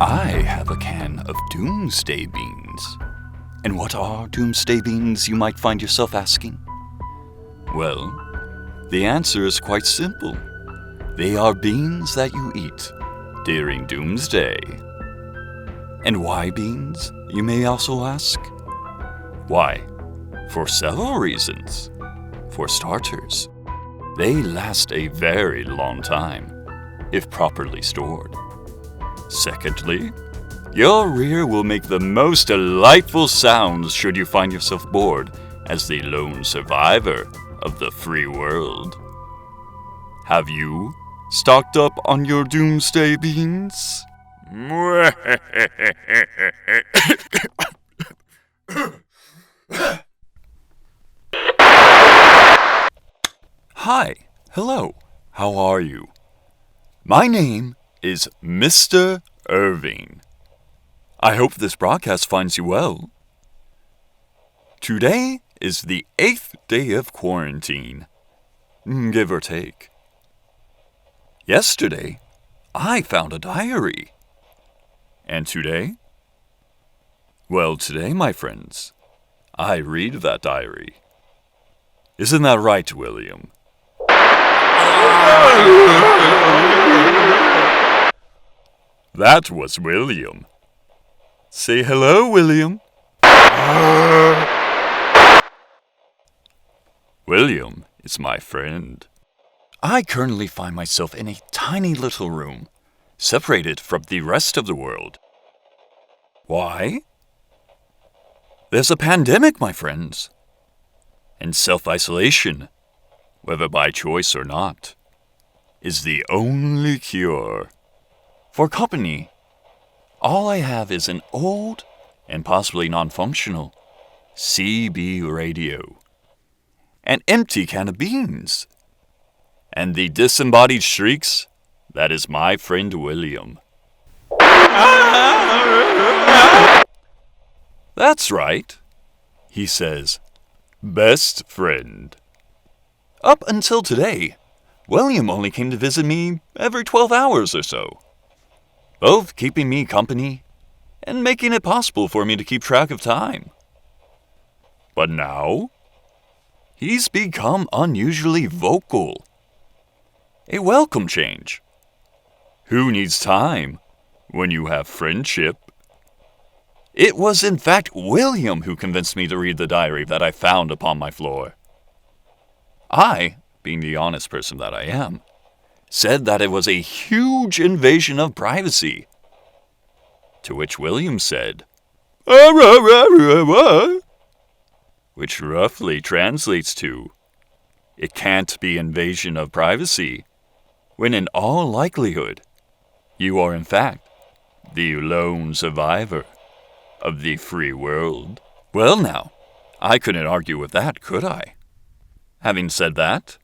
I have a can of Doomsday beans. And what are Doomsday beans, you might find yourself asking? Well, the answer is quite simple. They are beans that you eat during Doomsday. And why beans, you may also ask? Why? For several reasons. For starters, they last a very long time, if properly stored. Secondly, your rear will make the most delightful sounds should you find yourself bored as the lone survivor of the free world. Have you stocked up on your Doomsday beans? Hi, hello, how are you? My name is Mr. Irving. I hope this broadcast finds you well. Today is the 8th day of quarantine, give or take. Yesterday, I found a diary. And today? Well, today, my friends, I read that diary. Isn't that right, William? That was William. Say hello, William. William is my friend. I currently find myself in a tiny little room, separated from the rest of the world. Why? There's a pandemic, my friends. And self-isolation, whether by choice or not, is the only cure. For company, all I have is an old and possibly non-functional CB radio, an empty can of beans, and the disembodied shrieks that is my friend William. That's right, he says, best friend. Up until today, William only came to visit me every 12 hours or so, both keeping me company and making it possible for me to keep track of time. But now, he's become unusually vocal. A welcome change. Who needs time when you have friendship? It was in fact William who convinced me to read the diary that I found upon my floor. I, being the honest person that I am, said that it was a huge invasion of privacy. To which William said, which roughly translates to, it can't be invasion of privacy, when in all likelihood, you are in fact the lone survivor of the free world. Well now, I couldn't argue with that, could I? Having said that,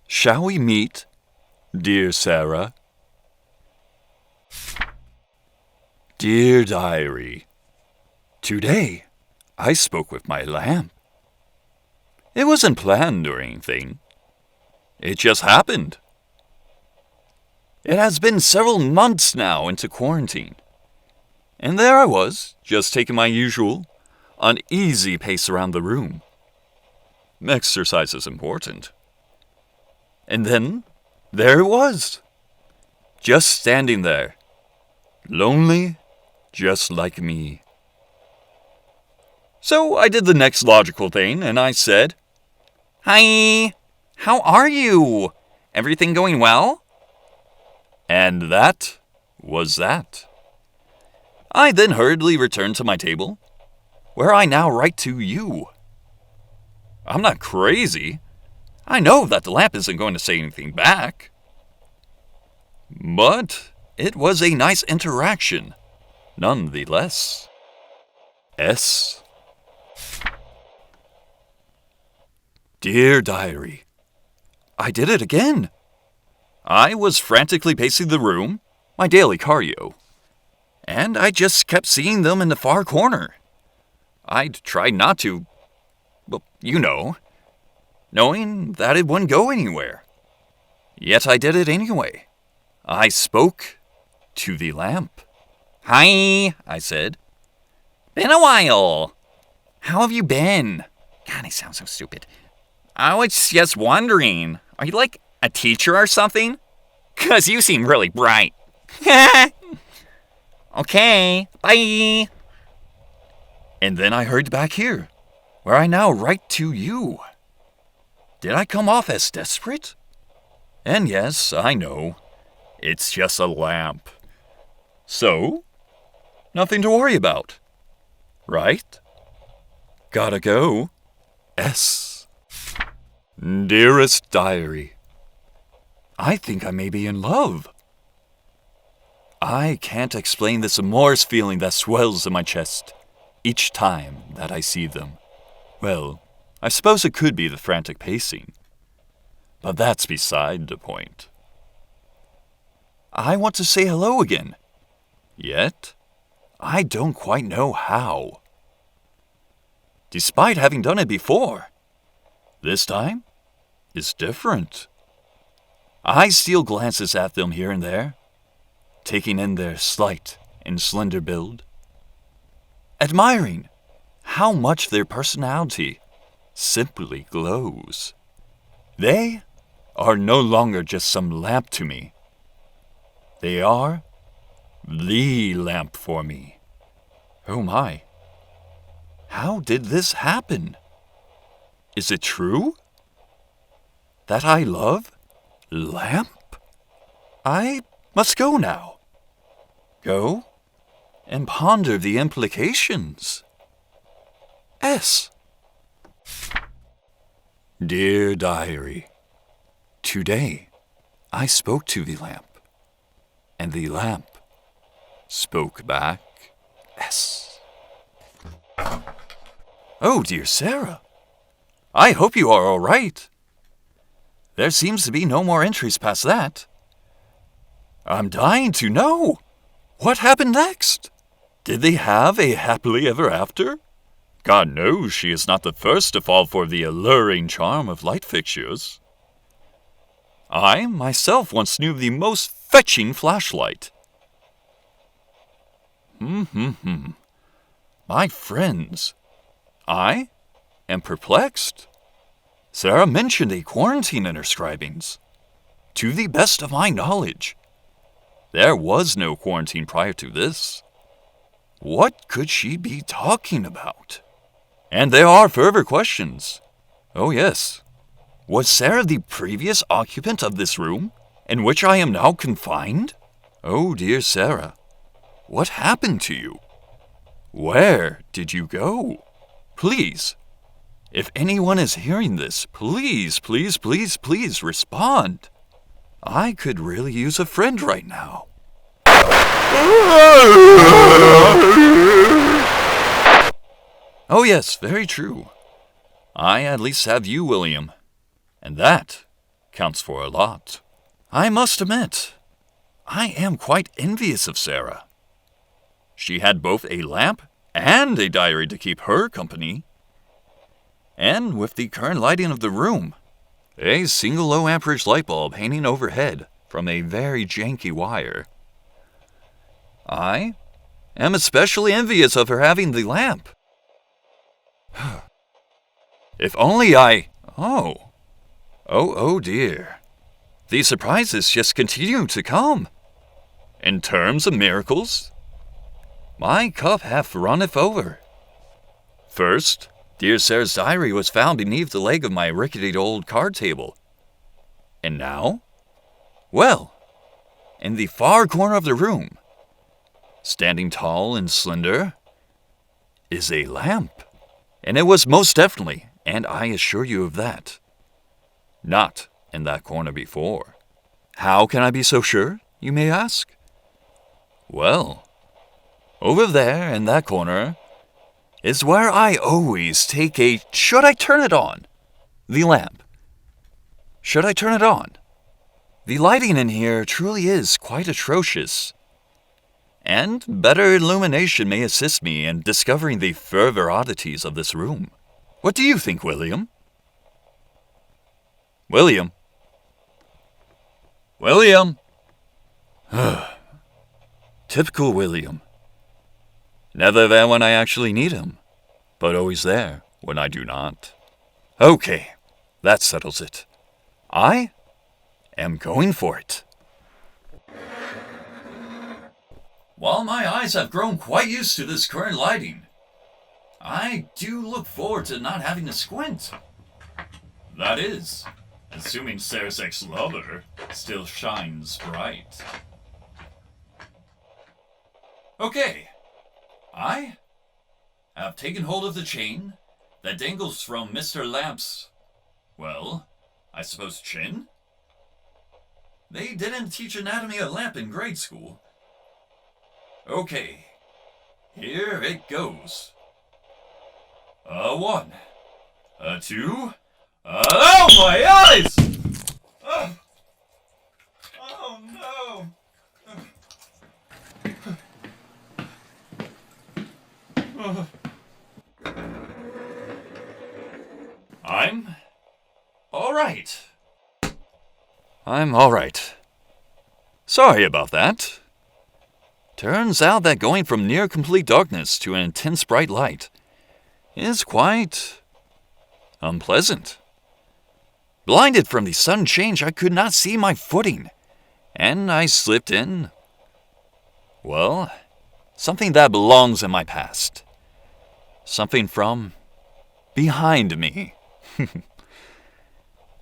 shall we meet, dear Sarah? Dear Diary, today I spoke with my lamp. It wasn't planned or anything. It just happened. It has been several months now into quarantine. And there I was, just taking my usual, uneasy pace around the room. Exercise is important. And then, there it was. Just standing there. Lonely, just like me. So I did the next logical thing, and I said, "Hi, how are you? Everything going well?" And that was that. I then hurriedly returned to my table, where I now write to you. I'm not crazy. I know that the lamp isn't going to say anything back. But it was a nice interaction, nonetheless. S. Dear Diary, I did it again. I was frantically pacing the room, my daily cardio, and I just kept seeing them in the far corner. I'd tried not to, well, you know, knowing that it wouldn't go anywhere. Yet I did it anyway. I spoke to the lamp. Hi, I said. Been a while. How have you been? God, I sound so stupid. I was just wondering, are you like a teacher or something? 'Cause you seem really bright. Okay, bye. And then I hurried back here, where I now write to you. Did I come off as desperate? And yes, I know, it's just a lamp. So, nothing to worry about, right? Gotta go. S. Dearest Diary, I think I may be in love. I can't explain this amorous feeling that swells in my chest each time that I see them. Well, I suppose it could be the frantic pacing, but that's beside the point. I want to say hello again, yet I don't quite know how. Despite having done it before, this time is different. I steal glances at them here and there, taking in their slight and slender build, admiring how much their personality simply glows. They are no longer just some lamp to me. They are the lamp for me. Oh my. How did this happen? Is it true that I love lamp? I must go now. Go and ponder the implications. S. Dear Diary, today I spoke to the lamp, and the lamp spoke back. S. Oh, dear Sarah, I hope you are all right. There seems to be no more entries past that. I'm dying to know. What happened next? Did they have a happily ever after? God knows she is not the first to fall for the alluring charm of light fixtures. I myself once knew the most fetching flashlight. My friends, I am perplexed. Sarah mentioned a quarantine in her scribings. To the best of my knowledge, there was no quarantine prior to this. What could she be talking about? And there are further questions. Oh yes. Was Sarah the previous occupant of this room, in which I am now confined? Oh dear Sarah, what happened to you? Where did you go? Please, if anyone is hearing this, please, please, please, please respond. I could really use a friend right now. Oh yes, very true. I at least have you, William, and that counts for a lot. I must admit, I am quite envious of Sarah. She had both a lamp and a diary to keep her company. And with the current lighting of the room, a single low amperage light bulb hanging overhead from a very janky wire, I am especially envious of her having the lamp. If only Oh dear. The surprises just continue to come. In terms of miracles, my cup hath runneth over. First, dear Sarah's diary was found beneath the leg of my rickety old card table. And now? Well, in the far corner of the room, standing tall and slender, is a lamp. And it was most definitely, and I assure you of that, not in that corner before. How can I be so sure, you may ask? Well, over there in that corner is where I always take a should I turn it on? The lamp. Should I turn it on? The lighting in here truly is quite atrocious. And better illumination may assist me in discovering the further oddities of this room. What do you think, William? William? William? Typical William. Never there when I actually need him, but always there when I do not. Okay, that settles it. I am going for it. While my eyes have grown quite used to this current lighting, I do look forward to not having to squint. That is, assuming Sarah's ex-lover still shines bright. Okay, I have taken hold of the chain that dangles from Mr. Lamp's, well, I suppose chin? They didn't teach anatomy of lamp in grade school. Okay, here it goes. A 1, a 2, oh my eyes! Oh no! I'm alright. I'm alright. Sorry about that. Turns out that going from near complete darkness to an intense bright light is quite unpleasant. Blinded from the sudden change, I could not see my footing, and I slipped in, well, something that belongs in my past. Something from behind me.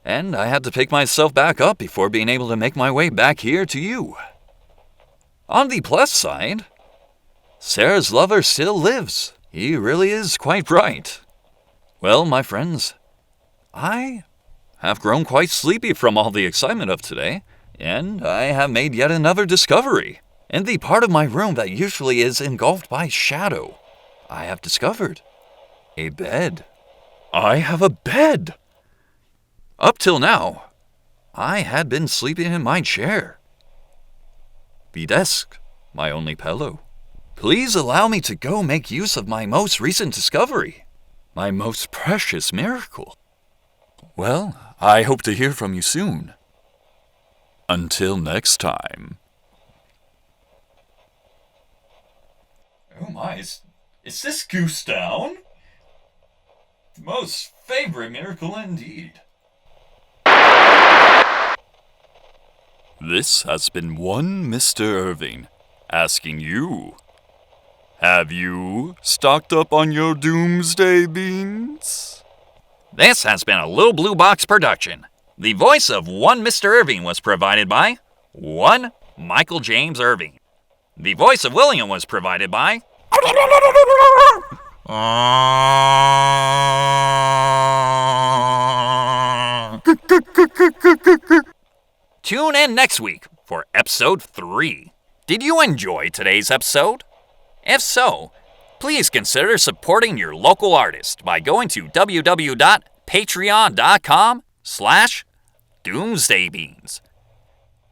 And I had to pick myself back up before being able to make my way back here to you. On the plus side, Sarah's lover still lives. He really is quite bright. Well, my friends, I have grown quite sleepy from all the excitement of today, and I have made yet another discovery. In the part of my room that usually is engulfed by shadow, I have discovered a bed. I have a bed! Up till now, I had been sleeping in my chair. The desk, my only pillow. Please allow me to go make use of my most recent discovery, my most precious miracle. Well, I hope to hear from you soon. Until next time. Oh my, is this goose down? Most favorite miracle indeed. This has been one Mr. Irving asking you, have you stocked up on your Doomsday beans? This has been a Little Blue Box production. The voice of one Mr. Irving was provided by one Michael James Irving. The voice of William was provided by Tune in next week for episode 3. Did you enjoy today's episode? If so, please consider supporting your local artist by going to www.patreon.com/doomsdaybeans.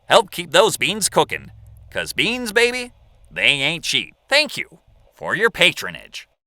Help keep those beans cooking, 'cause beans, baby, they ain't cheap. Thank you for your patronage.